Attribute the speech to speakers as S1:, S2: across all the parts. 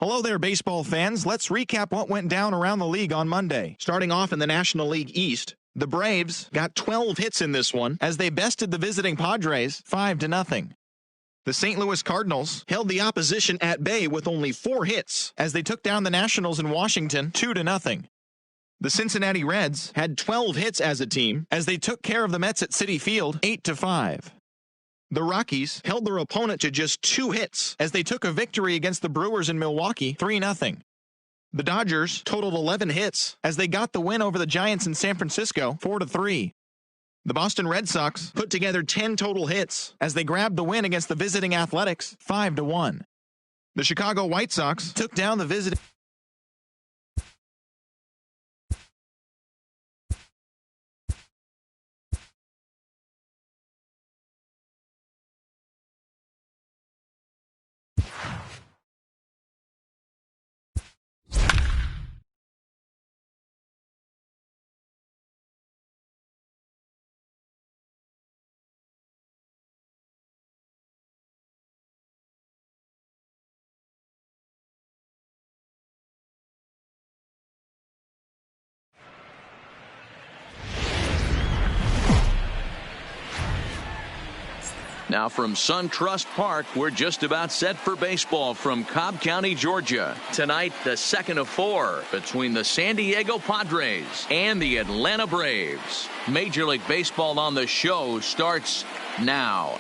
S1: Hello there, baseball fans. Let's recap what went down around the league on Monday. Starting off in the National League East, the Braves got 12 hits in this one as they bested the visiting Padres 5-0. The St. Louis Cardinals held the opposition at bay with only 4 hits as they took down the Nationals in Washington 2-0. The Cincinnati Reds had 12 hits as a team as they took care of the Mets at Citi Field 8-5. The Rockies held their opponent to just 2 hits as they took a victory against the Brewers in Milwaukee 3-0. The Dodgers totaled 11 hits as they got the win over the Giants in San Francisco 4-3. The Boston Red Sox put together 10 total hits as they grabbed the win against the visiting Athletics 5-1. The Chicago White Sox took down the visiting
S2: Now from SunTrust Park, we're just about set for baseball from Cobb County, Georgia. Tonight, the second of 4 between the San Diego Padres and the Atlanta Braves. Major League Baseball on the show starts now.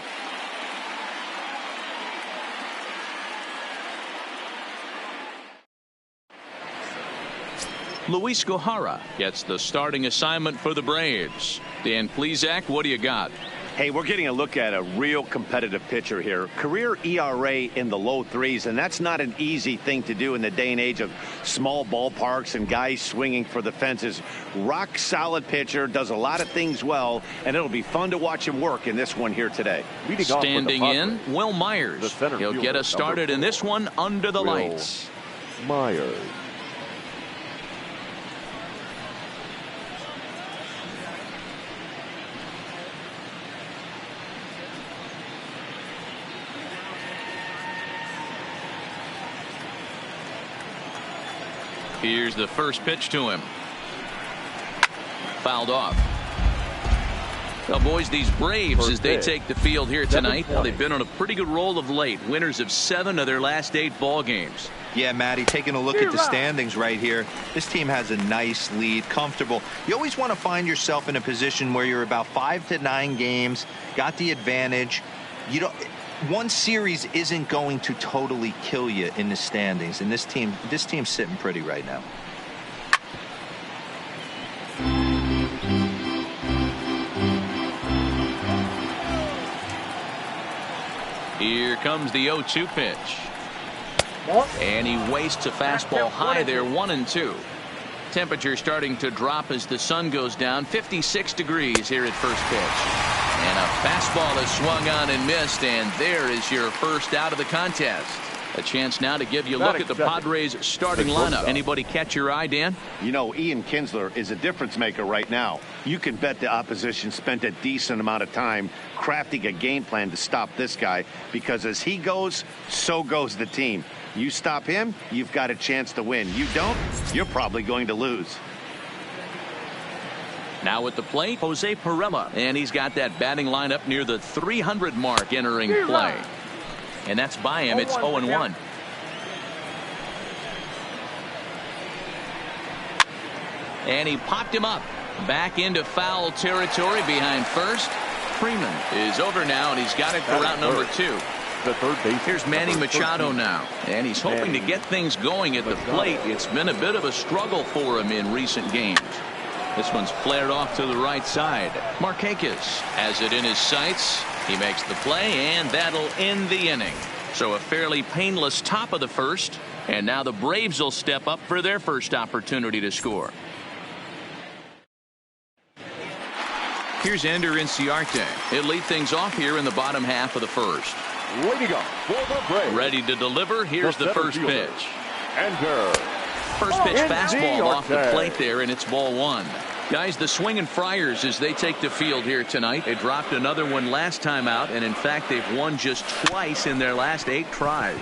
S2: Luis Gohara gets the starting assignment for the Braves. Dan Plesac, what do you got?
S3: Hey, we're getting a look at a real competitive pitcher here. Career ERA in the low 3s, and that's not an easy thing to do in the day and age of small ballparks and guys swinging for the fences. Rock solid pitcher, does a lot of things well, and it'll be fun to watch him work in this one here today.
S2: Standing in, Will Myers. He'll get us started in this one under the lights.
S4: Myers.
S2: Here's the first pitch to him. Fouled off. Well, boys, these Braves, as they take the field here tonight, they've been on a pretty good roll of late. Winners of 7 of their last 8 ball games.
S5: Yeah, Matty, taking a look at the standings right here, this team has a nice lead, comfortable. You always want to find yourself in a position where you're about 5 to 9 games, got the advantage. You don't. One series isn't going to totally kill you in the standings, and this team's sitting pretty right now.
S2: Here comes the 0-2 pitch. And he wastes a fastball high there, 1-2. Temperature starting to drop as the sun goes down. 56 degrees here at first pitch. And a fastball is swung on and missed, and there is your first out of the contest. A chance now to give you a look at the Padres starting lineup. Anybody catch your eye, Dan?
S3: You know, Ian Kinsler is a difference maker right now. You can bet the opposition spent a decent amount of time crafting a game plan to stop this guy, because as he goes, so goes the team. You stop him, you've got a chance to win. You don't, you're probably going to lose.
S2: Now at the plate, Jose Pirela. And he's got that batting lineup near the 300 mark entering play. And that's by him. It's 0-1. And he popped him up. Back into foul territory behind first. Freeman is over now, and he's got it for route number 2.
S4: The third base.
S2: Here's Manny Machado now, and he's hoping to get things going at the plate. It's been a bit of a struggle for him in recent games. This one's flared off to the right side. Markakis has it in his sights. He makes the play, and that'll end the inning. So a fairly painless top of the first, and now the Braves will step up for their first opportunity to score. Here's Ender Inciarte. He'll lead things off here in the bottom half of the first.
S4: Way to go for the Braves.
S2: Ready to deliver. Here's the first pitch.
S4: Ender.
S2: First pitch fastball off the plate there, and it's ball 1. Guys, the Swinging Friars, as they take the field here tonight, they dropped another one last time out, and in fact they've won just twice in their last 8 tries.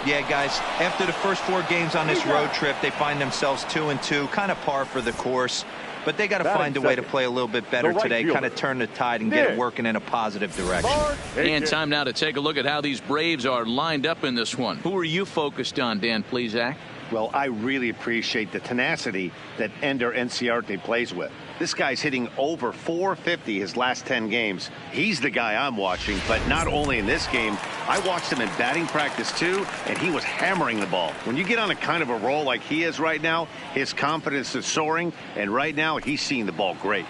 S5: Yeah, guys, after the first 4 games on this road trip, they find themselves 2-2, kind of par for the course. But they got to find a way to play a little bit better today, kind of turn the tide and get it working in a positive direction.
S2: And time now to take a look at how these Braves are lined up in this one. Who are you focused on, Dan Plesac?
S3: Well, I really appreciate the tenacity that Ender Enciarte plays with. This guy's hitting over 450 his last 10 games. He's the guy I'm watching, but not only in this game, I watched him in batting practice too, and he was hammering the ball. When you get on a kind of a roll like he is right now, his confidence is soaring, and right now he's seeing the ball great.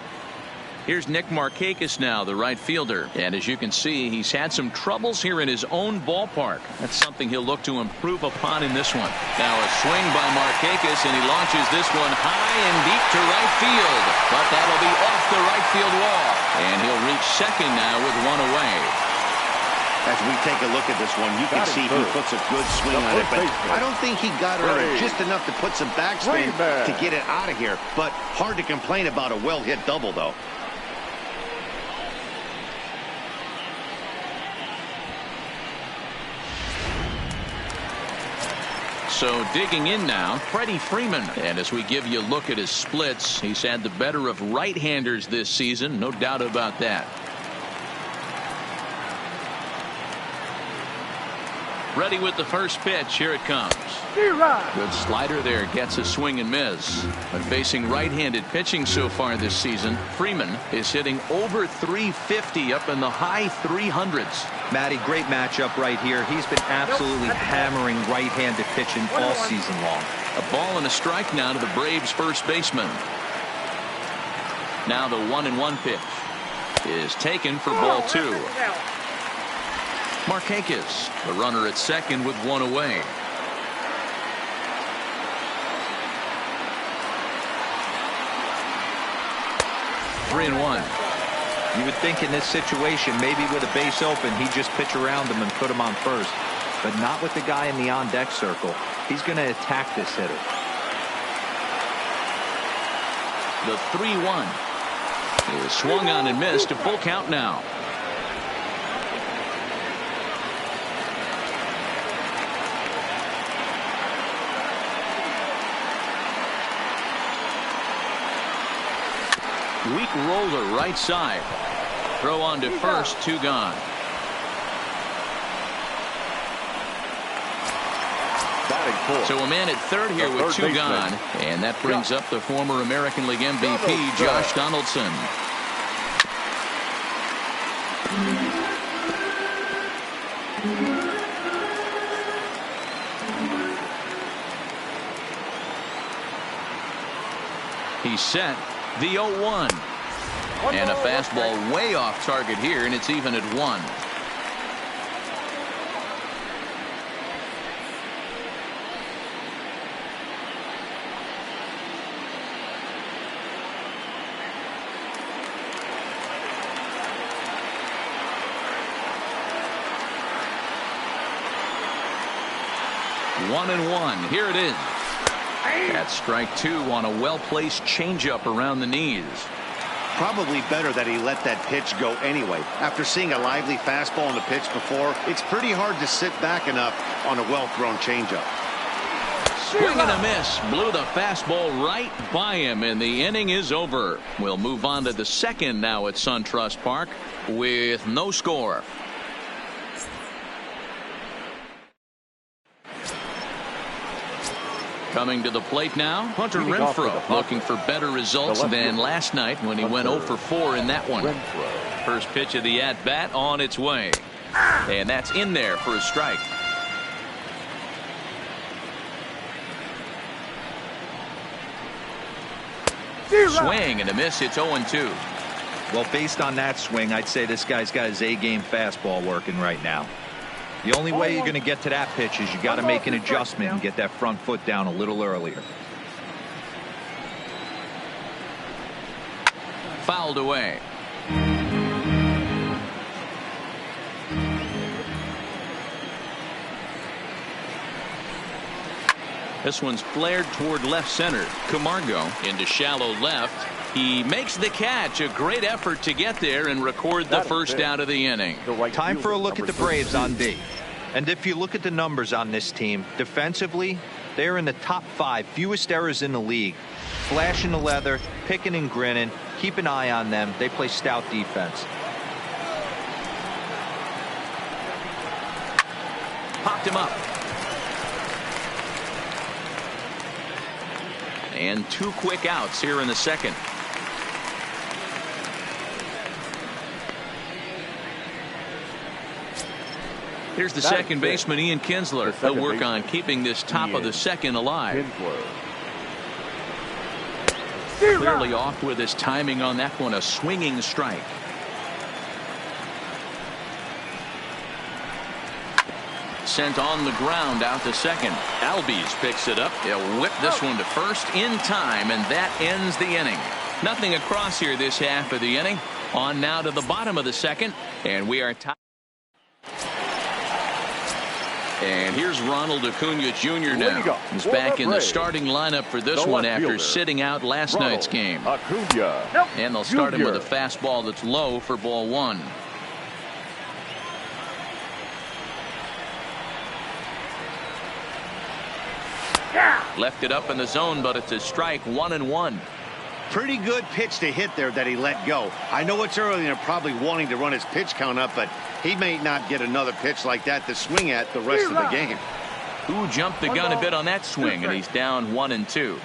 S2: Here's Nick Markakis now, the right fielder. And as you can see, he's had some troubles here in his own ballpark. That's something he'll look to improve upon in this one. Now a swing by Markakis, and he launches this one high and deep to right field. But that'll be off the right field wall. And he'll reach second now with one away.
S3: As we take a look at this one, you can see he puts a good swing on it, but I don't think he got it on it just enough to put some backspin to get it out of here. But hard to complain about a well-hit double, though.
S2: So digging in now, Freddie Freeman. And as we give you a look at his splits, he's had the better of right-handers this season, no doubt about that. Ready with the first pitch. Here it comes. Good slider there, gets a swing and miss. But facing right-handed pitching so far this season, Freeman is hitting over 350 up in the high 300s.
S5: Matty, great matchup right here. He's been absolutely hammering right-handed pitching all season long.
S2: A ball and a strike now to the Braves first baseman. Now the 1-1 pitch is taken for ball 2. Markakis, the runner at second with one away. Three and one.
S5: You would think in this situation, maybe with a base open, he'd just pitch around him and put him on first. But not with the guy in the on-deck circle. He's going to attack this hitter.
S2: The 3-1 is swung on and missed. A full count now. Weak roller right side. Throw on to first, 2 gone. So a man at third here with 2 gone. And that brings up the former American League MVP, Josh Donaldson. He's set. The 0-1. And a fastball way off target here, and it's even at 1. One and one. Here it is. That's strike 2 on a well-placed changeup around the knees.
S3: Probably better that he let that pitch go anyway. After seeing a lively fastball on the pitch before, it's pretty hard to sit back enough on a well-thrown changeup.
S2: Swing and a miss. Blew the fastball right by him, and the inning is over. We'll move on to the second now at SunTrust Park with no score. Coming to the plate now, Hunter Renfroe, looking for better results than last night when he went 0 for 4 in that one. First pitch of the at-bat on its way. And that's in there for a strike. Swing and a miss. It's 0-2.
S5: Well, based on that swing, I'd say this guy's got his A-game fastball working right now. The only way you're going to get to that pitch is you got to make an adjustment and get that front foot down a little earlier.
S2: Fouled away. This one's flared toward left center. Camargo into shallow left. He makes the catch. A great effort to get there and record the first out of the inning.
S5: Time for a look at the Braves on D. And if you look at the numbers on this team, defensively, they're in the top 5, fewest errors in the league. Flashing the leather, picking and grinning, keep an eye on them. They play stout defense.
S2: Popped him up. And 2 quick outs here in the second. Here's the second baseman, Ian Kinsler. He'll work on keeping this top of the second alive. Clearly off with his timing on that one, a swinging strike. Sent on the ground out to second. Albies picks it up. He'll whip this one to first in time, and that ends the inning. Nothing across here this half of the inning. On now to the bottom of the second, and we are tied. And here's Ronald Acuna Jr. now. He's back in the starting lineup for this one after sitting out last night's game. And they'll start him with a fastball that's low for ball 1. Left it up in the zone, but it's a strike, 1-1.
S3: Pretty good pitch to hit there that he let go. I know it's early and they're probably wanting to run his pitch count up, but he may not get another pitch like that to swing at the rest of the game.
S2: Who jumped the gun a bit on that swing, and he's down 1-2.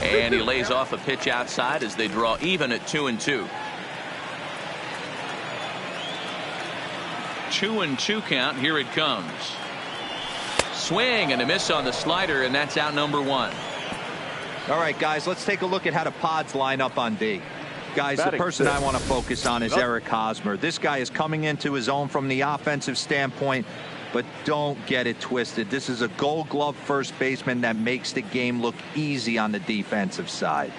S2: And he lays off a pitch outside as they draw even at 2-2. 2-2 count. Here it comes. Swing and a miss on the slider, and that's out number 1.
S5: All right, guys, let's take a look at how the pods line up on D. Guys, the person I want to focus on is Eric Hosmer. This guy is coming into his own from the offensive standpoint, but don't get it twisted. This is a Gold Glove first baseman that makes the game look easy on the defensive side.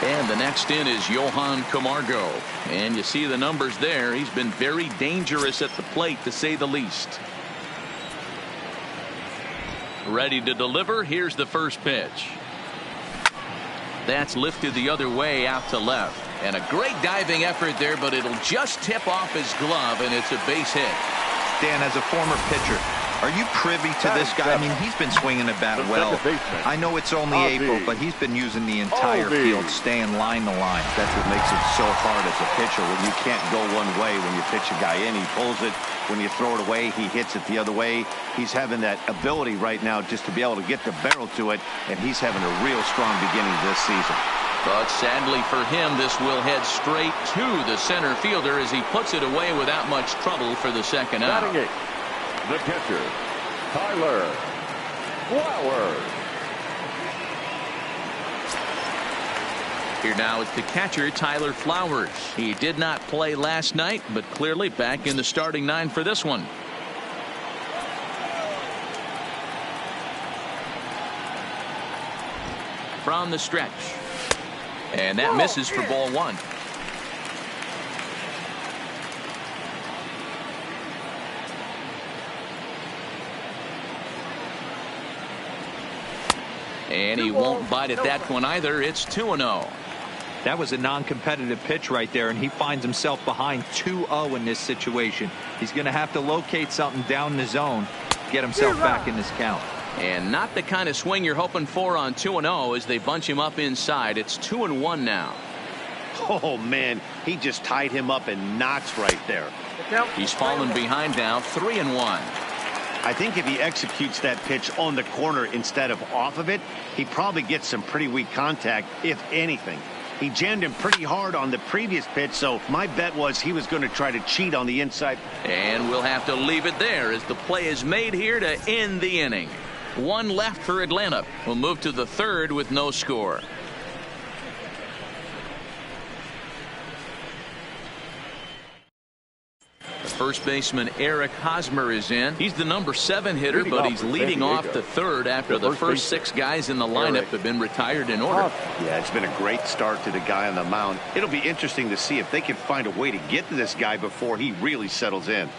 S2: And the next in is Johan Camargo. And you see the numbers there. He's been very dangerous at the plate, to say the least. Ready to deliver. Here's the first pitch. That's lifted the other way out to left. And a great diving effort there, but it'll just tip off his glove, and it's a base hit.
S5: Dan, as a former pitcher, are you privy to this guy? I mean, he's been swinging the bat well. I know it's only April, but he's been using the entire field, staying line to line.
S3: That's what makes it so hard as a pitcher when you can't go one way when you pitch a guy in. He pulls it. When you throw it away, he hits it the other way. He's having that ability right now just to be able to get the barrel to it, and he's having a real strong beginning this season.
S2: But sadly for him, this will head straight to the center fielder as he puts it away without much trouble for the second out.
S4: The catcher, Tyler Flowers.
S2: Here now is the catcher, Tyler Flowers. He did not play last night, but clearly back in the starting 9 for this one. From the stretch. And that misses for ball 1. And he won't bite at that one either. It's 2-0.
S5: That was a non-competitive pitch right there, and he finds himself behind 2-0 in this situation. He's going to have to locate something down the zone, get himself back in this count.
S2: And not the kind of swing you're hoping for on 2-0 as they bunch him up inside. It's 2-1 now.
S3: Oh, man, he just tied him up in knots right there.
S2: He's fallen behind now, 3-1.
S3: I think if he executes that pitch on the corner instead of off of it, he probably gets some pretty weak contact, if anything. He jammed him pretty hard on the previous pitch, so my bet was he was going to try to cheat on the inside.
S2: And we'll have to leave it there as the play is made here to end the inning. 1 left for Atlanta. We'll move to the 3rd with no score. First baseman Eric Hosmer is in. He's the number 7 hitter, but he's leading off the 3rd after the first 6 guys in the lineup have been retired in order.
S3: Yeah, it's been a great start to the guy on the mound. It'll be interesting to see if they can find a way to get to this guy before he really settles in.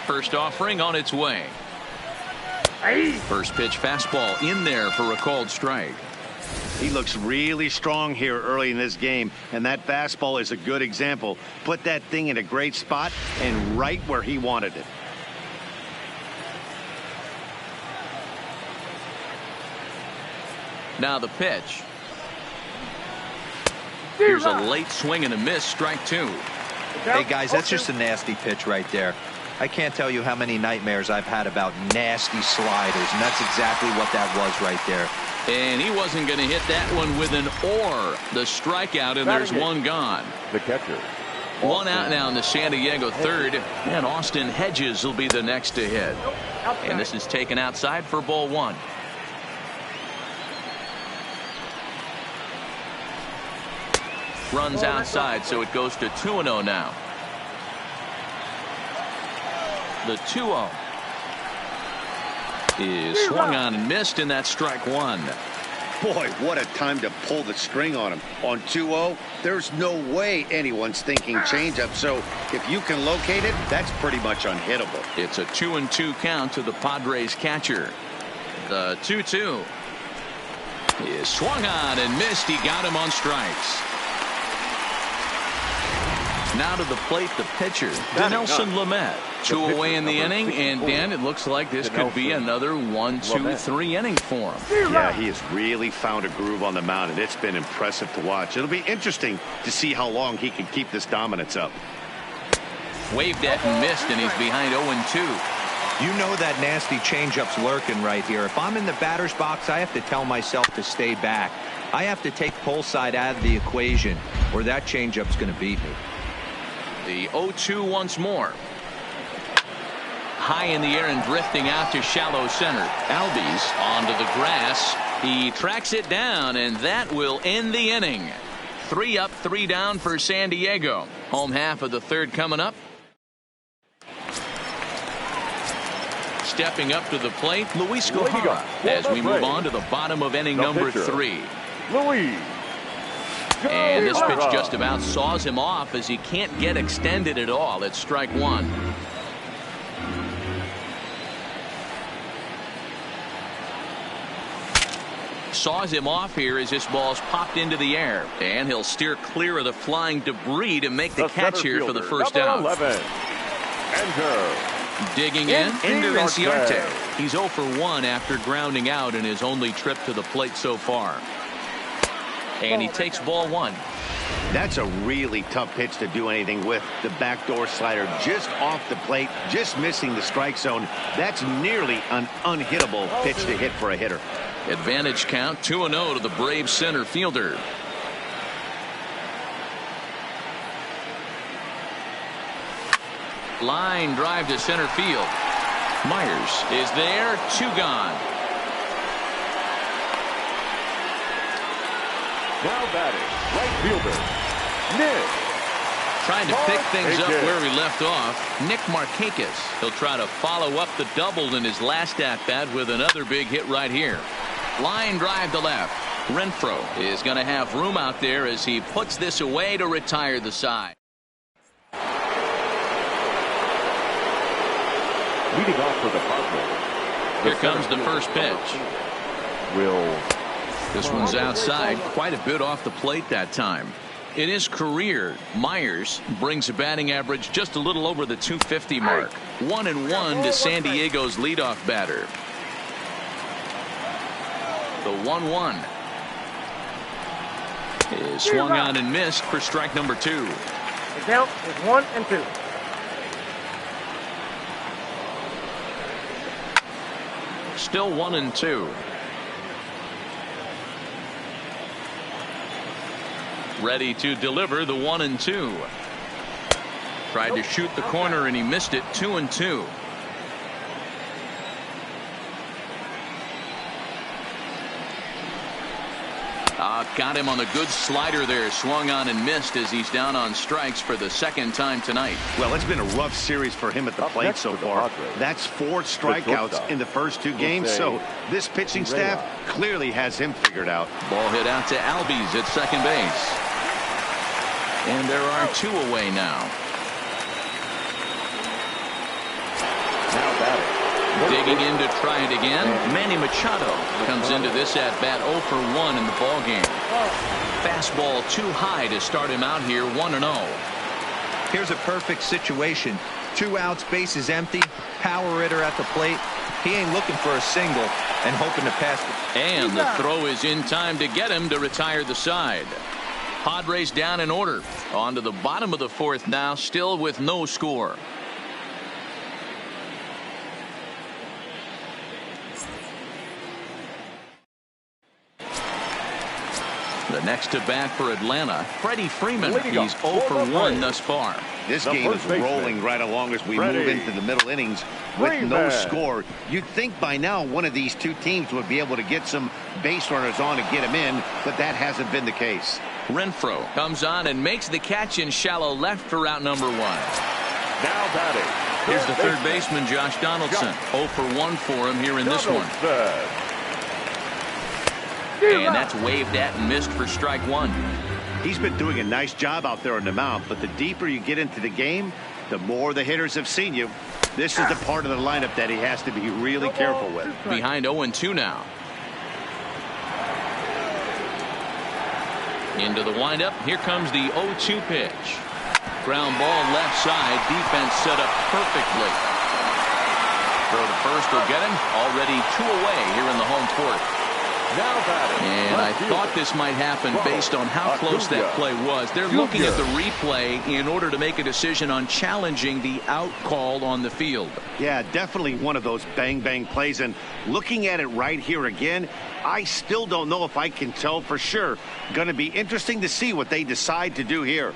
S2: First offering on its way. First pitch fastball in there for a called strike.
S3: He looks really strong here early in this game, and that fastball is a good example. Put that thing in a great spot and right where he wanted it.
S2: Now the pitch. Here's a late swing and a miss, strike two.
S5: Hey, guys, that's just a nasty pitch right there. I can't tell you how many nightmares I've had about nasty sliders, and that's exactly what that was right there.
S2: And he wasn't going to hit that one with an or. The strikeout, and there's one gone.
S4: The catcher.
S2: One out now in the San Diego third, and Austin Hedges will be the next to hit. And this is taken outside for ball one. Runs outside, so it goes to 2-0 now. The 2-0 is swung on and missed, and that's strike one.
S3: Boy, what a time to pull the string on him. On 2-0, there's no way anyone's thinking changeup, so if you can locate it, that's pretty much unhittable.
S2: It's a 2-2 count to the Padres catcher. The 2-2 is swung on and missed. He got him on strikes. Now to the plate, the pitcher, Dinelson Lamet. Two away in the inning, and Dan, it looks like this could be another 1-2-3 inning for him.
S3: Yeah, he has really found a groove on the mound, and it's been impressive to watch. It'll be interesting to see how long he can keep this dominance up.
S2: Waved at and missed, and he's behind 0-2.
S5: You know that nasty changeup's lurking right here. If I'm in the batter's box, I have to tell myself to stay back. I have to take pull side out of the equation, or that changeup's going to beat me.
S2: The 0-2 once more. High in the air and drifting out to shallow center. Albies onto the grass. He tracks it down, and that will end the inning. 3 up, 3 down for San Diego. Home half of the third coming up. Stepping up to the plate, Luis Gohara, as we move on to the bottom of inning number 3.
S4: Luis.
S2: And this pitch just about saws him off as he can't get extended at all. It's strike one. Saws him off here as this ball's popped into the air. And he'll steer clear of the flying debris to make the catch here for the first out.
S4: 11. Enter.
S2: Digging in, Ender Inciarte. He's 0 for 1 after grounding out in his only trip to the plate so far. And he takes ball one.
S3: That's a really tough pitch to do anything with. The backdoor slider just off the plate, just missing the strike zone. That's nearly an unhittable pitch to hit for a hitter.
S2: Advantage count 2-0 to the Braves center fielder. Line drive to center field. Myers is there, 2 gone.
S4: Now batting, right fielder, Nick.
S2: Trying to pick things up where he left off, Nick Markakis. He'll try to follow up the double in his last at-bat with another big hit right here. Line drive to left. Renfroe is going to have room out there as he puts this away to retire the side.
S4: Leading off for the Padres.
S2: Here comes the first pitch. This one's outside, quite a bit off the plate that time. In his career, Myers brings a batting average just a little over the 250 mark. 1-1 to San Diego's leadoff batter. The 1-1 is swung on and missed for strike number 2.
S6: The count is 1-2.
S2: Still 1-2. Ready to deliver the 1-2. Tried to shoot the corner and he missed it. 2-2. Got him on a good slider there. Swung on and missed as he's down on strikes for the second time tonight.
S3: Well, it's been a rough series for him at the plate so far. That's 4 strikeouts in the first 2 games, so this pitching staff clearly has him figured out.
S2: Ball hit out to Albies at second base. And there are 2 away now. Digging in to try it again. Manny Machado comes into this at bat 0 for 1 in the ball game. Fastball too high to start him out here 1-0.
S5: Here's a perfect situation. 2 outs, bases empty, power hitter at the plate. He ain't looking for a single and hoping to pass it.
S2: And the throw is in time to get him to retire the side. Padres down in order. On to the bottom of the 4th now, still with no score. The next to bat for Atlanta, Freddie Freeman. He's 0 for 1 thus far.
S3: This game is rolling right along as we move into the middle innings with no score. You'd think by now one of these two teams would be able to get some base runners on and get him in, but that hasn't been the case.
S2: Renfroe comes on and makes the catch in shallow left for out number 1.
S4: Now batting.
S2: Here's the third baseman, Josh Donaldson. 0 for 1 for him here in this one. And that's waved at and missed for strike 1.
S3: He's been doing a nice job out there on the mound, but the deeper you get into the game, the more the hitters have seen you. This is the part of the lineup that he has to be really careful with.
S2: Behind 0-2 now. Into the windup. Here comes the 0-2 pitch. Ground ball left side. Defense set up perfectly. Throw to first will get him. Already 2 away here in the home 4th. And I thought this might happen based on how close that play was. They're looking at the replay in order to make a decision on challenging the out call on the field.
S3: Yeah, definitely one of those bang-bang plays. And looking at it right here again, I still don't know if I can tell for sure. Going to be interesting to see what they decide to do here.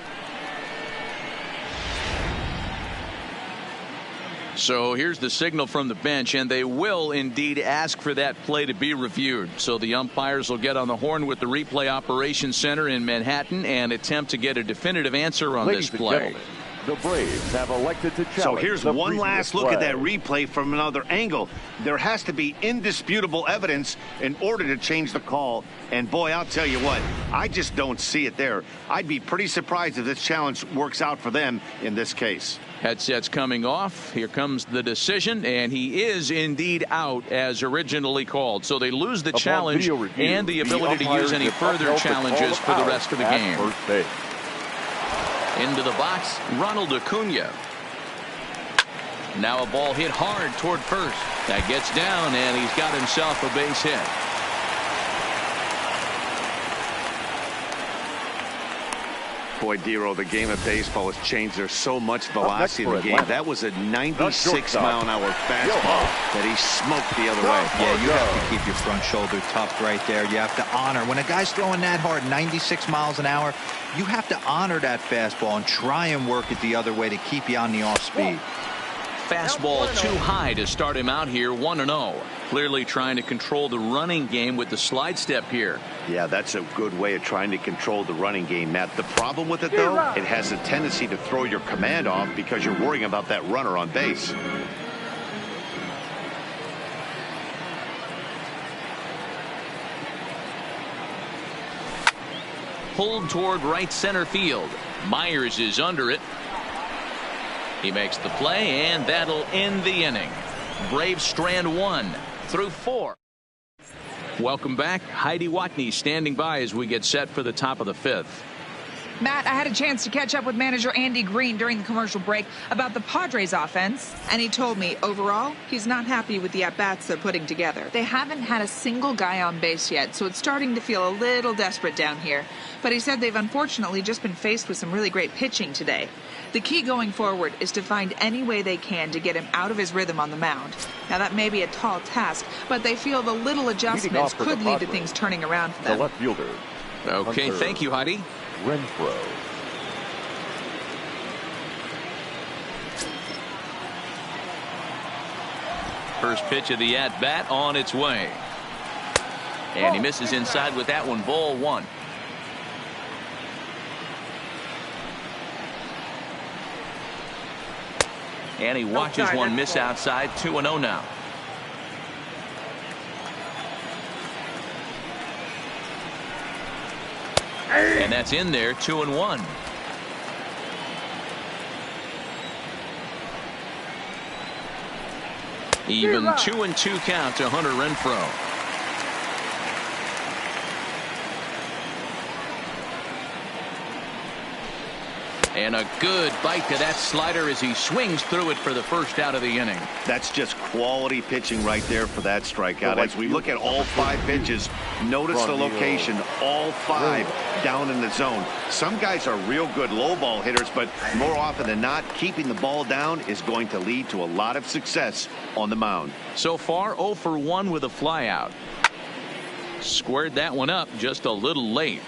S2: So here's the signal from the bench, and they will indeed ask for that play to be reviewed. So the umpires will get on the horn with the replay operations center in Manhattan and attempt to get a definitive answer on this play.
S4: The Braves have elected to challenge.
S3: So here's one last look at that replay from another angle. There has to be indisputable evidence in order to change the call. And boy, I'll tell you what, I just don't see it there. I'd be pretty surprised if this challenge works out for them in this case.
S2: Headsets coming off. Here comes the decision, and he is indeed out as originally called. So they lose the challenge and the ability to use any further challenges for the rest of the game. Into the box, Ronald Acuna. Now a ball hit hard toward first. That gets down, and he's got himself a base hit.
S3: Boy, Dero, the game of baseball has changed. There's so much velocity in the game. That was a 96-mile-an-hour fastball that he smoked the other way.
S5: Yeah, you have to keep your front shoulder tucked right there. You have to honor. When a guy's throwing that hard, 96 miles an hour, you have to honor that fastball and try and work it the other way to keep you on the off speed.
S2: Fastball too high to start him out here 1-0. Clearly trying to control the running game with the slide step here.
S3: Yeah, that's a good way of trying to control the running game, Matt. The problem with it, though, it has a tendency to throw your command off because you're worrying about that runner on base.
S2: Pulled toward right center field. Myers is under it. He makes the play, and that'll end the inning. Braves strand 1 through 4. Welcome back. Heidi Watney standing by as we get set for the top of the 5th.
S7: Matt, I had a chance to catch up with manager Andy Green during the commercial break about the Padres offense, and he told me overall he's not happy with the at-bats they're putting together. They haven't had a single guy on base yet, so it's starting to feel a little desperate down here. But he said they've unfortunately just been faced with some really great pitching today. The key going forward is to find any way they can to get him out of his rhythm on the mound. Now, that may be a tall task, but they feel the little adjustments could lead to things turning around for them.
S4: The left fielder.
S2: Okay, thank you, Heidi.
S4: Renfroe.
S2: First pitch of the at-bat on its way. And he misses inside with that one. Ball 1. And he watches one miss outside. 2-0 now. And that's in there. 2-1. Even 2-2 count to Hunter Renfroe. And a good bite to that slider as he swings through it for the first out of the inning.
S3: That's just quality pitching right there for that strikeout. As we look at all 5 pitches, notice the location, all 5 down in the zone. Some guys are real good low ball hitters, but more often than not, keeping the ball down is going to lead to a lot of success on the mound.
S2: So far, 0 for 1 with a flyout. Squared that one up just a little late.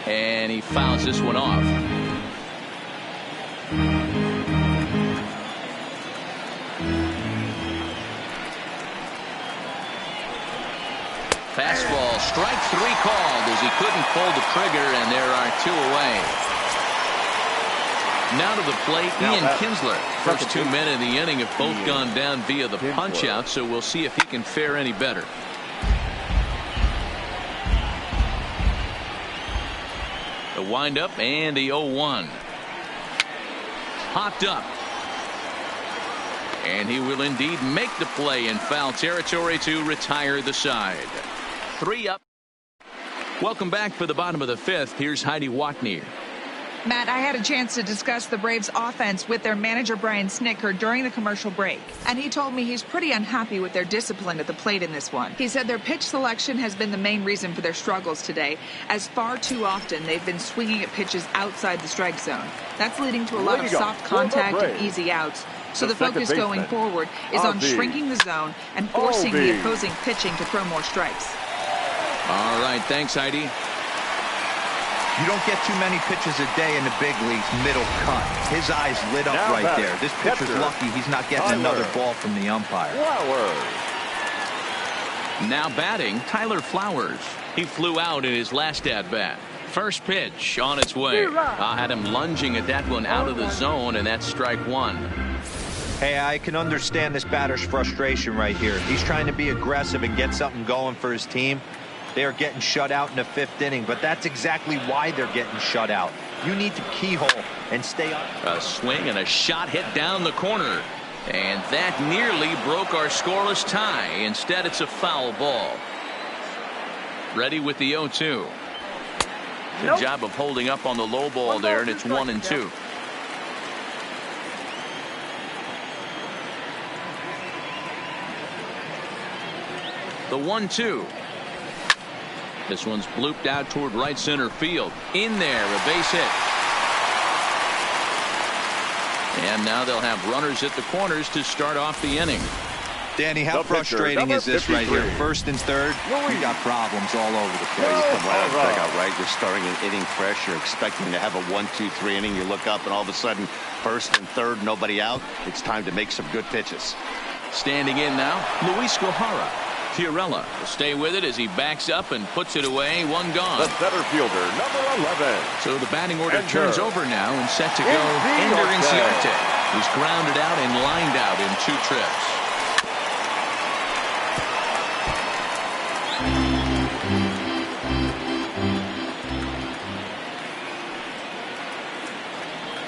S2: And he fouls this one off. Fastball, strike 3 called as he couldn't pull the trigger, and there are 2 away. Now to the plate, Ian Kinsler. First 2 men in the inning have both gone down via the punch-out, so we'll see if he can fare any better. The windup and the 0-1. Popped up. And he will indeed make the play in foul territory to retire the side. 3 up. Welcome back for the bottom of the 5th. Here's Heidi Watney.
S7: Matt, I had a chance to discuss the Braves offense with their manager Brian Snitker during the commercial break, and he told me he's pretty unhappy with their discipline at the plate in this one. He said their pitch selection has been the main reason for their struggles today, as far too often they've been swinging at pitches outside the strike zone. That's leading to a lot of soft contact and easy outs. So the focus going forward is on shrinking the zone and forcing the opposing pitching to throw more strikes.
S2: All right, thanks, Heidi.
S5: You don't get too many pitches a day in the big leagues, middle cut. His eyes lit up right there. This pitcher's lucky he's not getting another ball from the umpire.
S2: Now batting, Tyler Flowers. He flew out in his last at-bat. First pitch on its way. I had him lunging at that one out of the zone, and that's strike 1.
S5: Hey, I can understand this batter's frustration right here. He's trying to be aggressive and get something going for his team. They are getting shut out in the 5th inning, but that's exactly why they're getting shut out. You need to keyhole and stay on.
S2: A swing and a shot hit down the corner. And that nearly broke our scoreless tie. Instead, it's a foul ball. Ready with the 0-2. Good job of holding up on the low ball there, and it's 1-2. The 1-2. This one's blooped out toward right center field. In there, a base hit. And now they'll have runners at the corners to start off the inning.
S5: Danny, how frustrating is this right here? First and third, you got problems all over the place.
S3: You come right out of the dugout, right? You're starting an inning fresh. You're expecting to have a 1-2-3 inning. You look up, and all of a sudden, first and third, nobody out. It's time to make some good pitches.
S2: Standing in now, Luis Guajara. Fiorella will stay with it as he backs up and puts it away. 1 gone.
S4: The center fielder, number 11.
S2: So the batting order turns over now and set to go. Ender Inciarte. He's grounded out and lined out in 2 trips.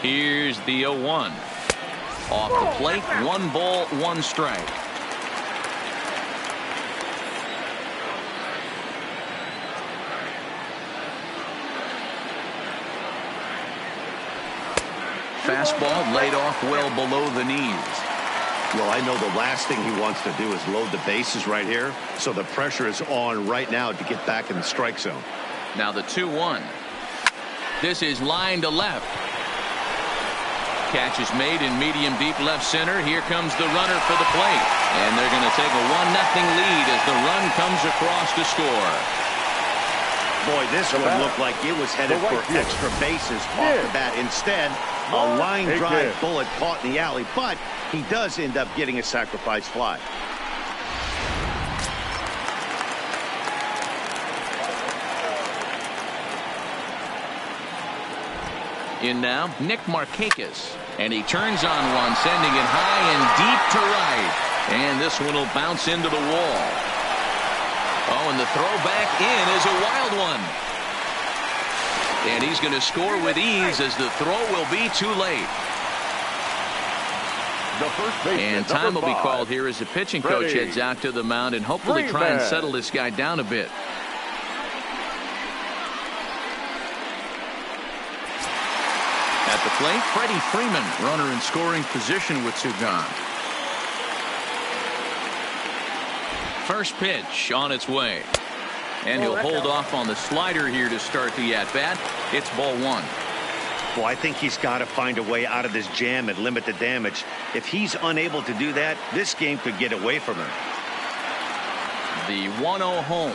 S2: Here's the 0-1. Off the plate, 1 ball, 1 strike. Fastball laid off well below the knees.
S3: Well, I know the last thing he wants to do is load the bases right here, so the pressure is on right now to get back in the strike zone.
S2: Now the 2-1. This is line to left. Catch is made in medium deep left center. Here comes the runner for the plate. And they're going to take a 1-0 lead as the run comes across to score.
S3: Boy, this one looked like it was headed for extra bases off the bat. Instead, a line drive bullet caught in the alley, but he does end up getting a sacrifice fly.
S2: In now, Nick Markakis. And he turns on one, sending it high and deep to right. And this one will bounce into the wall. Oh, and the throw back in is a wild one. And he's going to score with ease as the throw will be too late. And time will be called here as the pitching coach heads out to the mound and hopefully try and settle this guy down a bit. At the plate, Freddie Freeman, runner in scoring position with two gone. First pitch on its way. And he'll hold off on the slider here to start the at-bat. It's ball one.
S3: Well, I think he's got to find a way out of this jam and limit the damage. If he's unable to do that, this game could get away from him.
S2: The 1-0 home.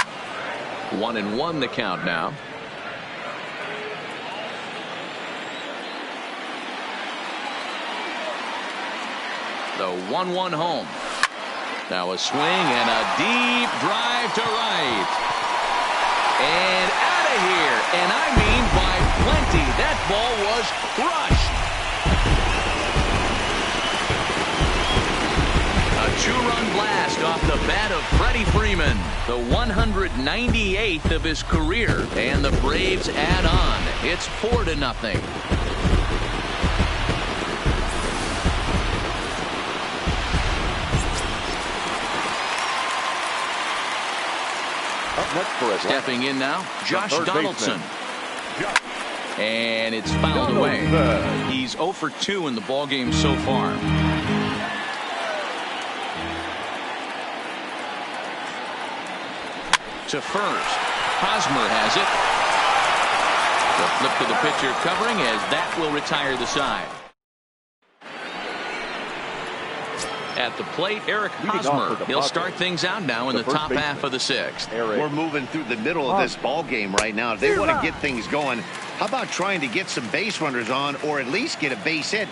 S2: 1-1 the count now. The 1-1 home. Now a swing and a deep drive to right. And out of here. And I mean by plenty. That ball was crushed. A two-run blast off the bat of Freddie Freeman. The 198th of his career. And the Braves add on. It's 4-0. Stepping in now, Josh Donaldson. And it's fouled away. He's 0 for 2 in the ballgame so far. To first. Hosmer has it. The flip to the pitcher covering as that will retire the side. At the plate, Eric Hosmer. He'll start things out now in the top half of the sixth.
S3: We're moving through the middle of this ball game right now. If they want to get things going, how about trying to get some base runners on or at least get a base hit?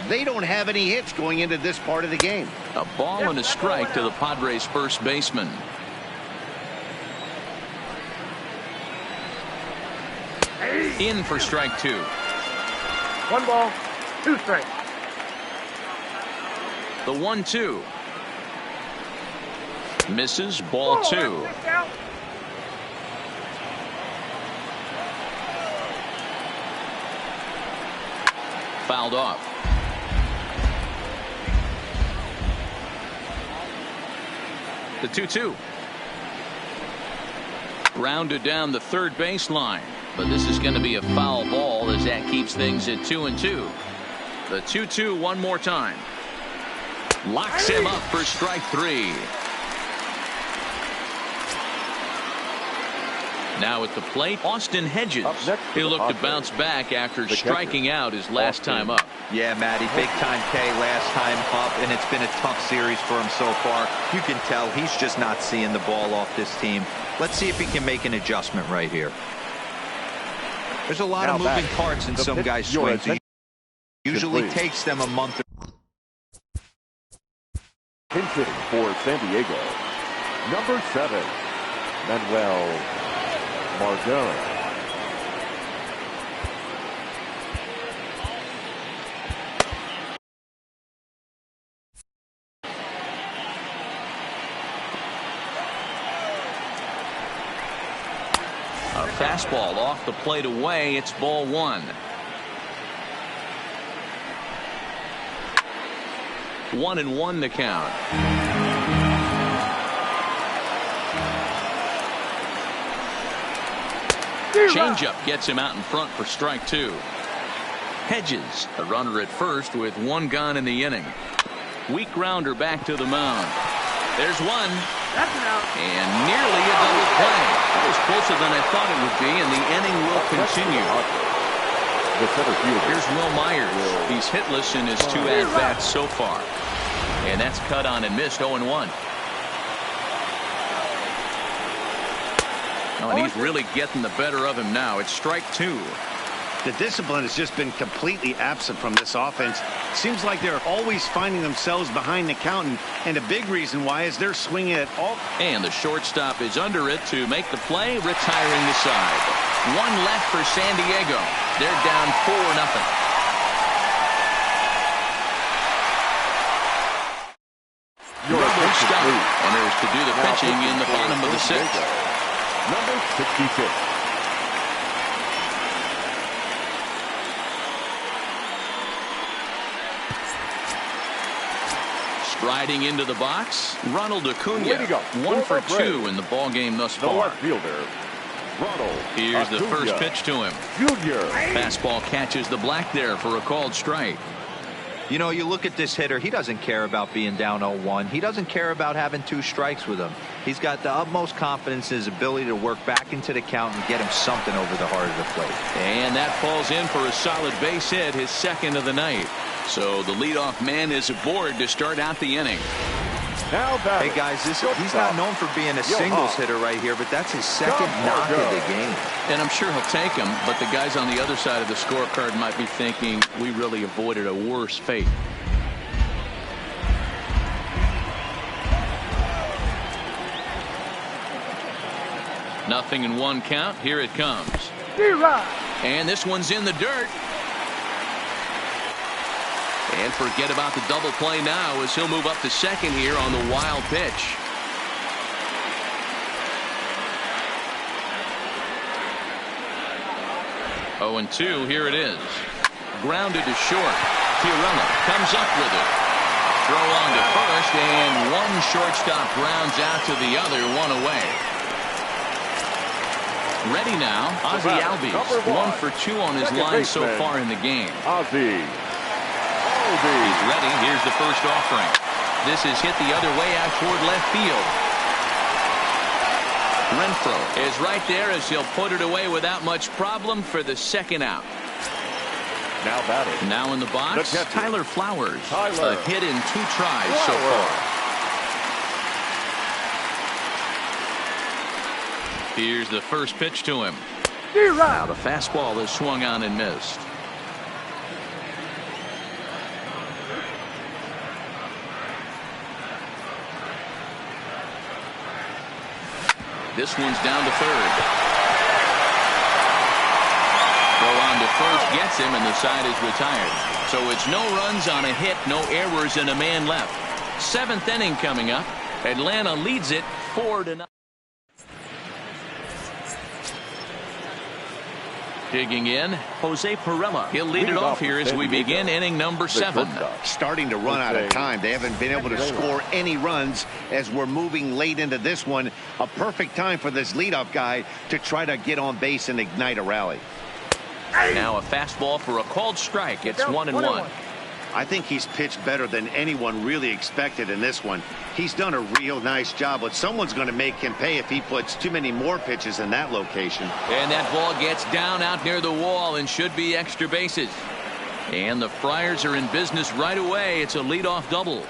S3: They don't have any hits going into this part of the game.
S2: A ball and a strike to the Padres' first baseman. In for strike two.
S6: 1 ball, 2 strikes.
S2: The 1-2. Misses, ball 2. Fouled off. The 2-2. Rounded down the third baseline. But this is going to be a foul ball as that keeps things at 2-2. The 2-2 one more time. Locks him up for strike 3. Now at the plate, Austin Hedges. He'll look to bounce back after striking out his last time up.
S5: Yeah, Matty, big time K last time up, and it's been a tough series for him so far. You can tell he's just not seeing the ball off this team. Let's see if he can make an adjustment right here. There's a lot of moving parts in some guys' swings. It usually takes them a month.
S4: Pinch hitting for San Diego, number 7, Manuel Margot.
S2: A fastball off the plate away. It's ball 1. 1-1 the count. Changeup gets him out in front for strike 2. Hedges, a runner at first with 1 gone in the inning. Weak grounder back to the mound. There's one.
S6: That's an out.
S2: And nearly a double play. That was closer than I thought it would be, and the inning will continue. Here's Will Myers. He's hitless in his 2 at-bats so far. And that's cut on and missed 0-1. Oh, and he's really getting the better of him now. It's strike 2.
S3: The discipline has just been completely absent from this offense. Seems like they're always finding themselves behind the count, and a big reason why is they're swinging it all.
S2: And the shortstop is under it to make the play, retiring the side. 1 left for San Diego. They're down 4-0. Stop. And there's to do the pitching in the bottom of the 6th.
S4: Number 66.
S2: Riding into the box, Ronald Acuna.
S4: Way to go.
S2: 1 for 2 in the ball game thus
S4: The
S2: far.
S4: left fielder, Ronald
S2: Here's the
S4: Acuna
S2: first pitch to him.
S4: Jr.
S2: Fastball catches the black there for a called strike.
S5: You know, you look at this hitter, he doesn't care about being down 0-1. He doesn't care about having 2 strikes with him. He's got the utmost confidence in his ability to work back into the count and get him something over the heart of the plate.
S2: And that falls in for a solid base hit, his second of the night. So the leadoff man is aboard to start out the inning.
S4: Now batting.
S5: Hey guys, he's not known for being a singles hitter right here, but that's his second knock of the game.
S2: And I'm sure he'll take him, but the guys on the other side of the scorecard might be thinking we really avoided a worse fate. Nothing in 1 count. Here it comes. And this one's in the dirt. And forget about the double play now as he'll move up to second here on the wild pitch. Oh, and 2, here it is. Grounded to short. Pirella comes up with it. Throw on to first, and one shortstop grounds out to the other, 1 away. Ready now, Ozzie Albies. 1 for 2 on his line so far in the game.
S4: Ozzie.
S2: He's ready. Here's the first offering. This is hit the other way out toward left field. Renfroe is right there as he'll put it away without much problem for the second out.
S4: Now batting.
S2: Now in the box, Tyler Flowers.
S4: Tyler.
S2: A hit in 2 tries so far. Here's the first pitch to him. Now the fastball is swung on and missed. This one's down to third. Throw on to first gets him, and the side is retired. So it's no runs on a hit, no errors, and a man left. 7th inning coming up. Atlanta leads it 4-0. Digging in, Jose Pirella. He'll lead it off here as we begin inning number 7.
S3: Starting to run out of time. They haven't been able to score any runs as we're moving late into this one. A perfect time for this leadoff guy to try to get on base and ignite a rally.
S2: Now a fastball for a called strike. It's 1-1.
S3: I think he's pitched better than anyone really expected in this one. He's done a real nice job, but someone's going to make him pay if he puts too many more pitches in that location.
S2: And that ball gets down out near the wall and should be extra bases. And the Friars are in business right away. It's a leadoff double.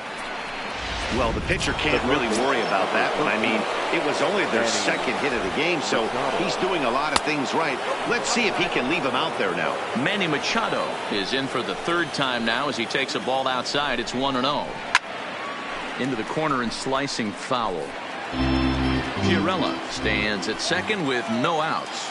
S3: Well, the pitcher can't really worry about that one. I mean, it was only their second hit of the game, so he's doing a lot of things right. Let's see if he can leave him out there now.
S2: Manny Machado is in for the 3rd time now as he takes a ball outside. It's 1-0. Into the corner and slicing foul. Pirella stands at second with no outs.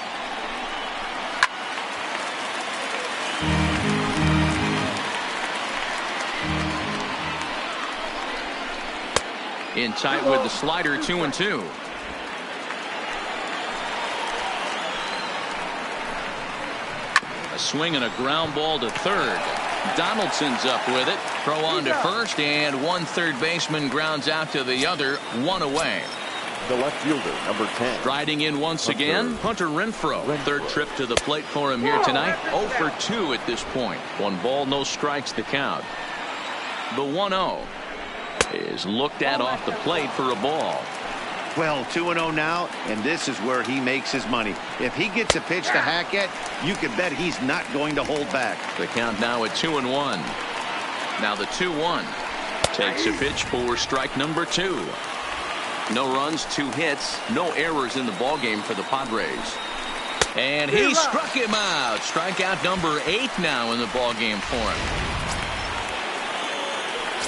S2: In tight with the slider, 2-2. A swing and a ground ball to third. Donaldson's up with it. Throw on to first, and one third baseman grounds out to the other, 1 away.
S4: The left fielder, number 10.
S2: Striding in once again, Hunter Renfroe. 3rd trip to the plate for him here tonight. 0 for 2 at this point. 1 ball, no strikes to count. The 1-0 is looked at off the plate for a ball.
S3: Well, 2-0 now, and this is where he makes his money. If he gets a pitch to hack at, you can bet he's not going to hold back.
S2: The count now at 2-1. Now the 2-1 takes a pitch for strike number 2. No runs, 2 hits, no errors in the ballgame for the Padres. And he struck him out. Strikeout number 8 now in the ballgame for him.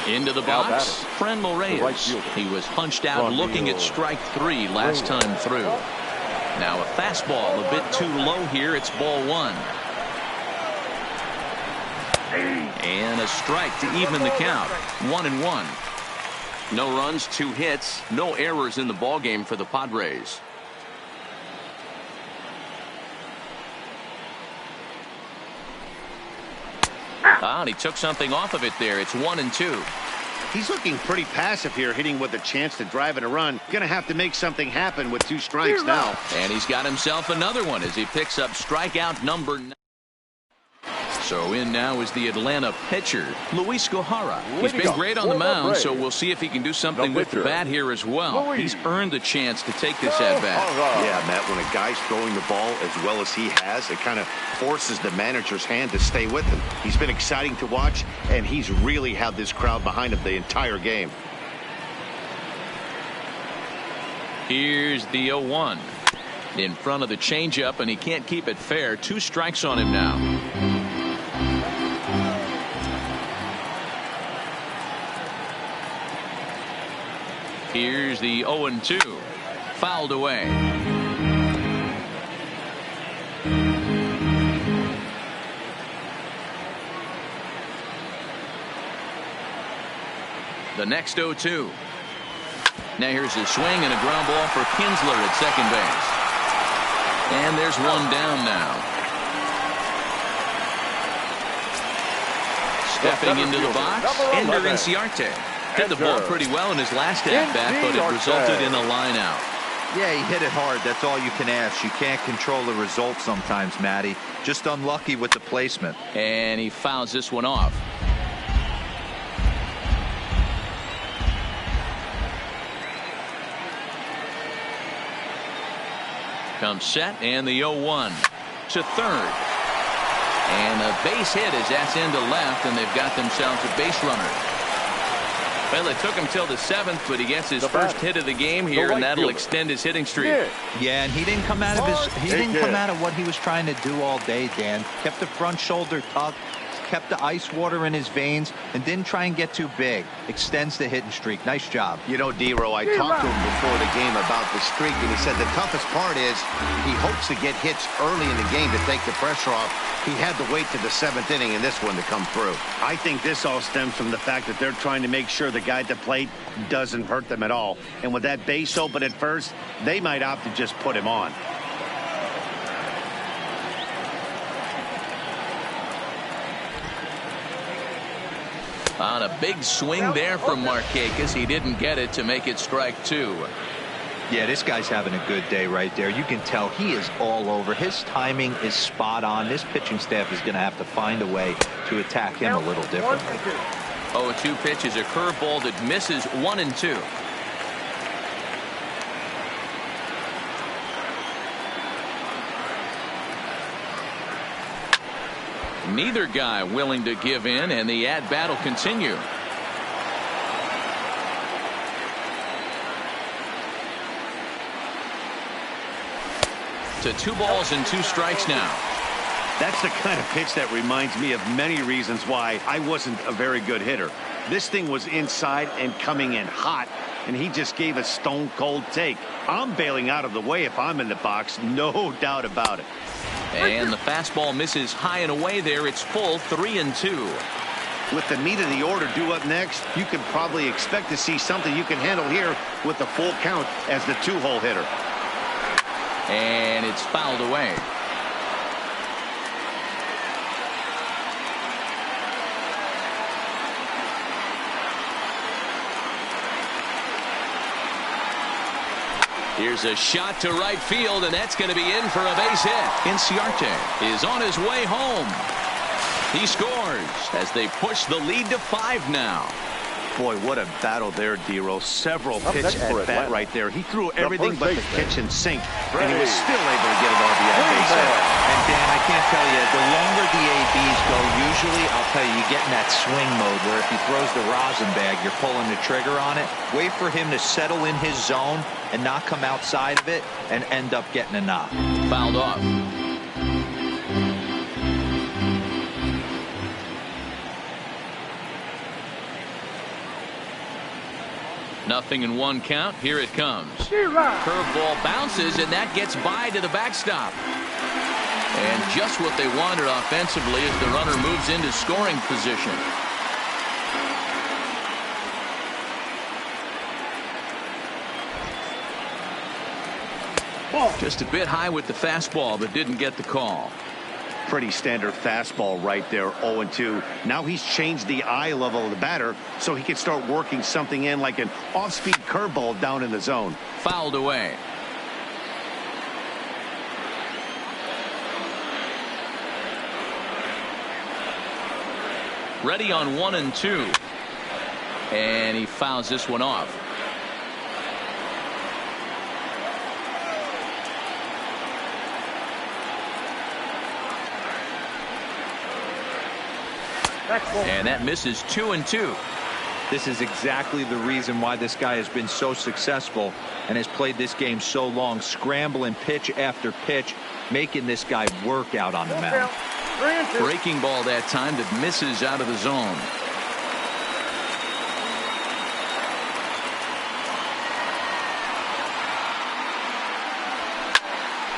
S2: Into the box, Franmil Reyes. He was punched out looking at strike 3 last time through. Now a fastball a bit too low here. It's ball 1. And a strike to even the count. 1-1. No runs, 2 hits, no errors in the ballgame for the Padres. And he took something off of it there. It's 1-2.
S3: He's looking pretty passive here, hitting with a chance to drive and a run. Gonna have to make something happen with 2 strikes now.
S2: And he's got himself another one as he picks up strikeout number 9. So in now is the Atlanta pitcher, Luis Gohara. He's been great on the mound, so we'll see if he can do something with the bat here as well. He's earned the chance to take this at-bat.
S3: Yeah, Matt, when a guy's throwing the ball as well as he has, it kind of forces the manager's hand to stay with him. He's been exciting to watch, and he's really had this crowd behind him the entire game.
S2: Here's the 0-1. In front of the changeup, and he can't keep it fair. 2 strikes on him now. Here's the 0-2. Fouled away. The next 0-2. Now here's a swing and a ground ball for Kinsler at second base. And there's one down now. Stepping into the box, Ender Inciarte. Hit the ball pretty well in his last at-bat, but it resulted in a line-out.
S5: Yeah, he hit it hard. That's all you can ask. You can't control the result sometimes, Matty. Just unlucky with the placement.
S2: And he fouls this one off. Comes set, and the 0-1 to third. And a base hit as that's into left, and they've got themselves a base runner. Well, it took him till the 7th, but he gets his first hit of the game here, and that'll extend his hitting streak.
S5: Yeah, and he didn't come out of what he was trying to do all day, Dan. Kept the front shoulder tucked, kept the ice water in his veins, and didn't try and get too big. Extends the hitting streak. Nice job.
S3: You know, D-Row, I talked to him before the game about the streak, and he said the toughest part is he hopes to get hits early in the game to take the pressure off. He had to wait to the 7th inning in this one to come through. I think this all stems from the fact that they're trying to make sure the guy at the plate doesn't hurt them at all. And with that base open at first, they might opt to just put him on.
S2: On a big swing there from Markakis. He didn't get it to make it strike 2.
S5: Yeah, this guy's having a good day right there. You can tell he is all over. His timing is spot on. This pitching staff is going to have to find a way to attack him a little differently.
S2: 0-2 pitch is a curveball that misses 1-2. Neither guy willing to give in, and the at-bat will continue. To 2 balls and 2 strikes now.
S3: That's the kind of pitch that reminds me of many reasons why I wasn't a very good hitter. This thing was inside and coming in hot, and he just gave a stone-cold take. I'm bailing out of the way if I'm in the box, no doubt about it.
S2: And the fastball misses high and away there. It's full 3-2.
S3: With the meat of the order due up next, you can probably expect to see something you can handle here with the full count as the 2-hole hitter.
S2: And it's fouled away. Here's a shot to right field, and that's going to be in for a base hit. Inciarte is on his way home. He scores as they push the lead to 5 now.
S3: Boy, what a battle there, D-Row. Several pitch at bat right there. He threw everything but the kitchen sink, and he was still able to get an RBI base hit.
S5: And Dan, I can't tell you, the longer the ABs go, usually, I'll tell you, you get in that swing mode where if he throws the rosin bag, you're pulling the trigger on it. Wait for him to settle in his zone and not come outside of it and end up getting a knock.
S2: Fouled off. Nothing in 1 count. Here it comes. Curveball bounces, and that gets by to the backstop. And just what they wanted offensively as the runner moves into scoring position. Just a bit high with the fastball, but didn't get the call.
S3: Pretty standard fastball right there, 0-2. Now he's changed the eye level of the batter so he can start working something in like an off-speed curveball down in the zone.
S2: Fouled away. Ready on 1-2. And he fouls this one off. And that misses 2-2.
S5: This is exactly the reason why this guy has been so successful and has played this game so long, scrambling pitch after pitch, making this guy work out on the mound.
S2: Breaking ball that time that misses out of the zone.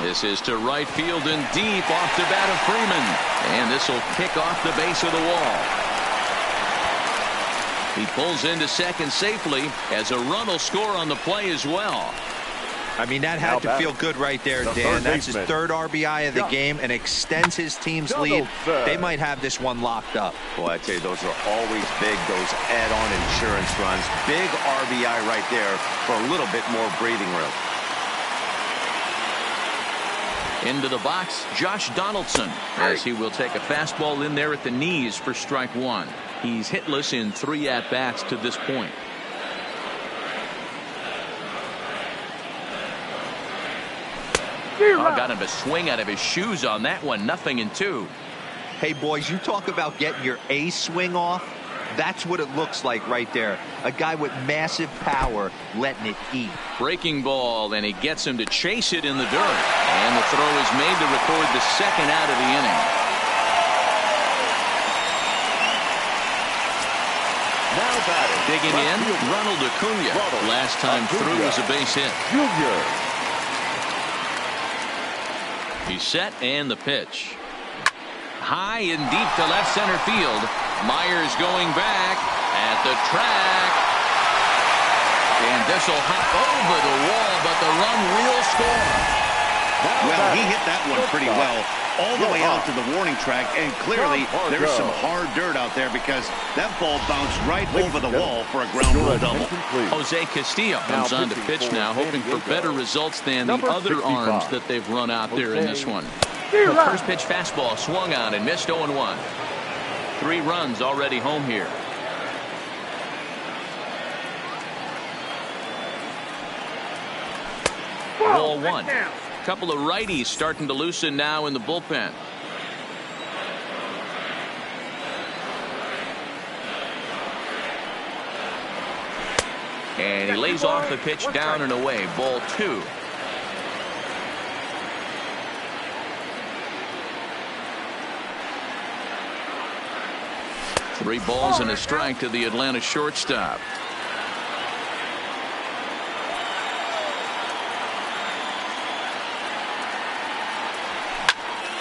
S2: This is to right field and deep off the bat of Freeman. And this will kick off the base of the wall. He pulls into second safely as a run will score on the play as well.
S5: I mean, that had to feel good right there, Dan. That's his third RBI of the game and extends his team's lead. They might have this one locked up.
S3: Boy, I tell you, those are always big, those add-on insurance runs. Big RBI right there for a little bit more breathing room.
S2: Into the box, Josh Donaldson, as he will take a fastball in there at the knees for strike one. He's hitless in 3 at-bats to this point. Oh, got him a swing out of his shoes on that one. 0-2.
S5: Hey, boys, you talk about getting your A swing off. That's what it looks like right there. A guy with massive power letting it eat.
S2: Breaking ball, and he gets him to chase it in the dirt. And the throw is made to record the second out of the inning.
S4: Now batting.
S2: Digging in, Ronald Acuna. Last time through was a base hit.
S4: Junior.
S2: He's set, and the pitch. High and deep to left center field. Myers going back at the track. And this will hop over the wall, but the run will score.
S3: Well, he hit that one pretty well all the way out to the warning track, and clearly there's some hard dirt out there because that ball bounced right over the wall for a ground rule double.
S2: Jose Castillo comes on to pitch now, hoping for better results than the other arms that they've run out there in this one. The first pitch fastball swung on and missed 0-1. 3 runs already home here. Ball 1. Couple of righties starting to loosen now in the bullpen. And he lays off the pitch down and away. Ball 2. Three balls and a strike to the Atlanta shortstop.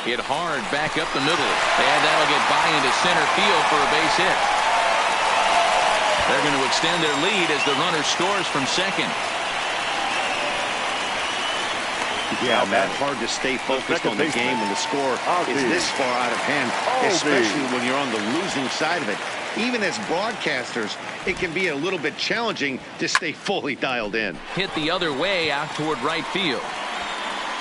S2: Hit hard back up the middle. And that'll get by into center field for a base hit. They're going to extend their lead as the runner scores from second.
S3: Yeah, Matt, hard to stay focused on the game when the score is this far out of hand, especially when you're on the losing side of it. Even as broadcasters, it can be a little bit challenging to stay fully dialed in.
S2: Hit the other way out toward right field.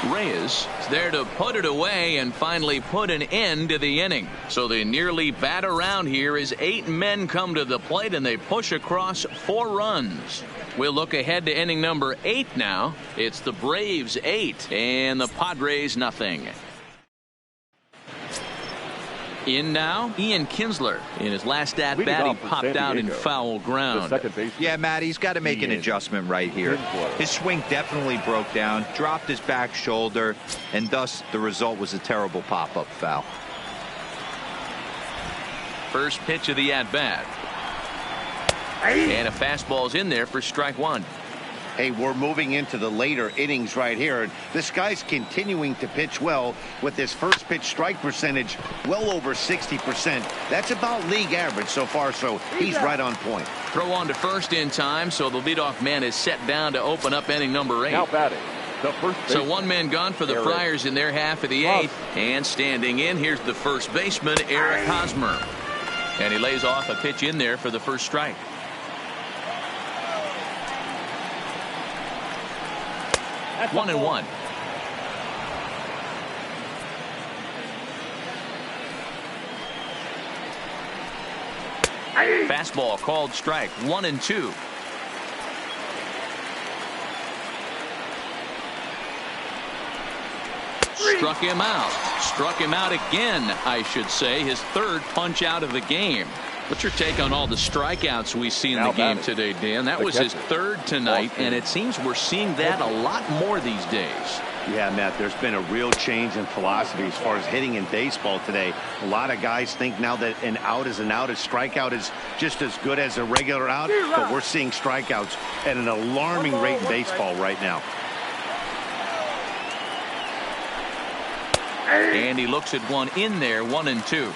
S2: Reyes is there to put it away and finally put an end to the inning. So they nearly bat around here as 8 men come to the plate and they push across 4 runs. We'll look ahead to inning number 8 now. It's the Braves 8 and the Padres nothing. In now, Ian Kinsler. In his last at-bat, he popped out in foul ground.
S5: Yeah, Matt, he's got to make an adjustment right here. His swing definitely broke down, dropped his back shoulder, and thus the result was a terrible pop-up foul.
S2: First pitch of the at-bat. And a fastball's in there for strike 1.
S3: Hey, we're moving into the later innings right here. And this guy's continuing to pitch well with his first pitch strike percentage well over 60%. That's about league average so far, so he's right on point.
S2: Throw on to first in time, so the leadoff man is set down to open up inning number 8.
S4: Now batting, the first
S2: So
S4: baseman.
S2: one man gone for the
S4: Eric
S2: Friars in their half of the eighth. And standing in, here's the first baseman, Eric Hosmer. And he lays off a pitch in there for the first strike.
S4: That's
S2: 1-1. Fastball called strike. 1-2. Struck him out. Struck him out again, I should say. His third punch out of the game. What's your take on all the strikeouts we see in the game today, Dan? That was his third tonight, and it seems we're seeing that a lot more these days.
S3: Yeah, Matt, there's been a real change in philosophy as far as hitting in baseball today. A lot of guys think now that an out is an out, a strikeout is just as good as a regular out, but we're seeing strikeouts at an alarming rate in baseball right now.
S2: And he looks at one in there, 1-2.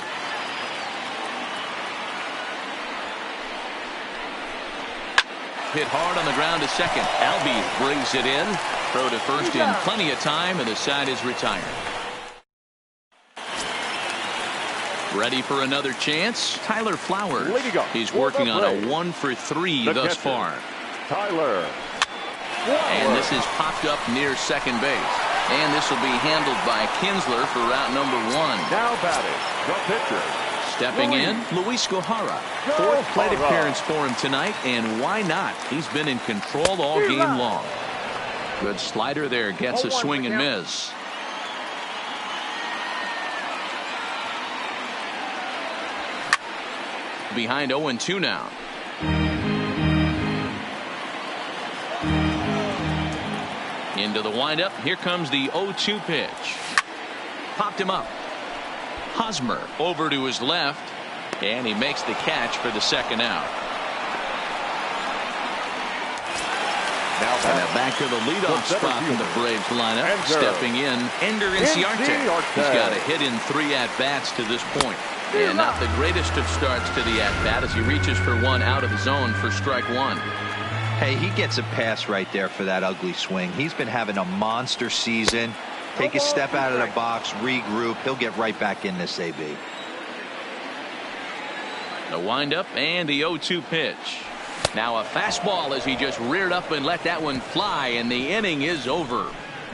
S2: Hit hard on the ground to second. Albies brings it in. Throw to first in plenty of time, and the side is retired. Ready for another chance? Tyler Flowers. He's working on a 1-for-3 thus far.
S4: Tyler.
S2: And this is popped up near second base. And this will be handled by Kinsler for route number 1.
S4: Now batting, the pitcher.
S2: Stepping in, Luis Gohara. Fourth plate appearance for him tonight, and why not? He's been in control all game long. Good slider there, gets a swing and miss. Behind 0-2 now. Into the windup. Here comes the 0-2 pitch. Popped him up. Hosmer over to his left, and he makes the catch for the second out. Now back to the leadoff spot in the Braves lineup. Stepping in, Ender Inciarte. He's got a hit in 3 at-bats to this point. And not the greatest of starts to the at-bat as he reaches for one out of the zone for strike 1.
S5: Hey, he gets a pass right there for that ugly swing. He's been having a monster season. Take a step out of the box, regroup. He'll get right back in this AB.
S2: The windup and the 0-2 pitch. Now a fastball as he just reared up and let that one fly, and the inning is over.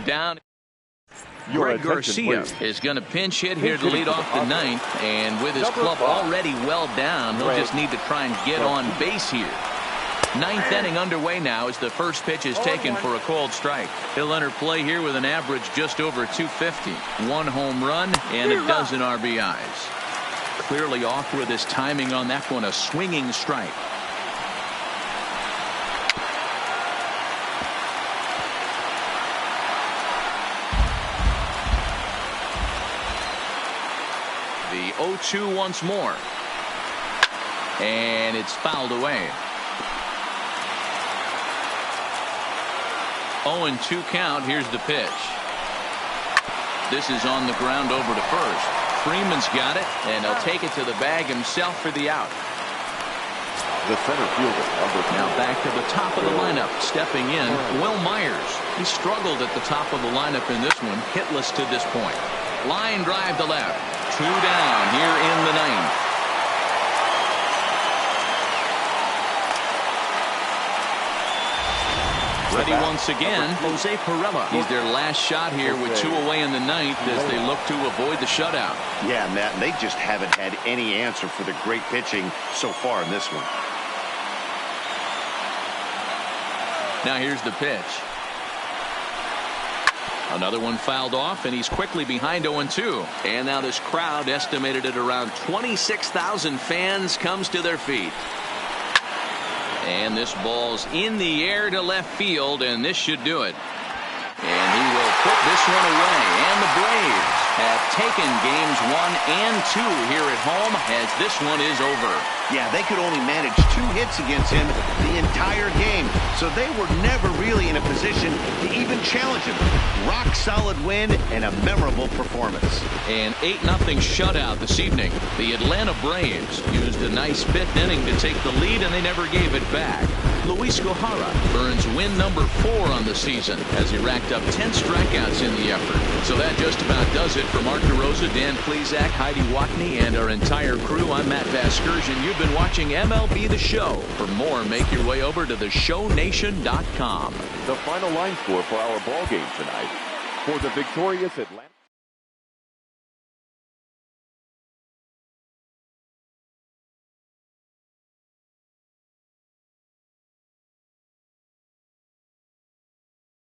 S2: Down. Greg Garcia is going to pinch hit here to lead off the ninth, and with his club already well down, he'll just need to try and get on base here. Ninth inning underway now as the first pitch is taken for a called strike. He'll enter play here with an average just over 250. 1 home run and a dozen RBIs. Clearly off with his timing on that one, a swinging strike. The 0-2 once more. And it's fouled away. 0-2 count. Here's the pitch. This is on the ground over to first. Freeman's got it, and he'll take it to the bag himself for the out.
S4: The center fielder,
S2: now back to the top of the lineup. Stepping in, Will Myers. He struggled at the top of the lineup in this one, hitless to this point. Line drive to left. 2 down here in the ninth. Ready once again, Jose Pirela. He's their last shot here with 2 away in the ninth as they look to avoid the shutout.
S3: Yeah, Matt, and they just haven't had any answer for the great pitching so far in this one.
S2: Now here's the pitch. Another one fouled off, and he's quickly behind 0-2. And now this crowd, estimated at around 26,000 fans, comes to their feet. And this ball's in the air to left field, and this should do it. And he will put this one away. And the Braves have taken games 1 and 2 here at home as this one is over.
S3: Yeah, they could only manage 2 hits against him the entire game, so they were never really in a position to even challenge him. Rock solid win and a memorable performance.
S2: An 8-0 shutout this evening. The Atlanta Braves used a nice 5th inning to take the lead, and they never gave it back. Luis Gohara earns win number 4 on the season as he racked up 10 strikeouts in the effort. So that just about does it for Mark DeRosa, Dan Plesac, Heidi Watney, and our entire crew. I'm Matt Vasgersian. You've been watching MLB The Show. For more, make your way over to theshownation.com.
S4: The final line score for our ball game tonight. For the victorious Atlanta.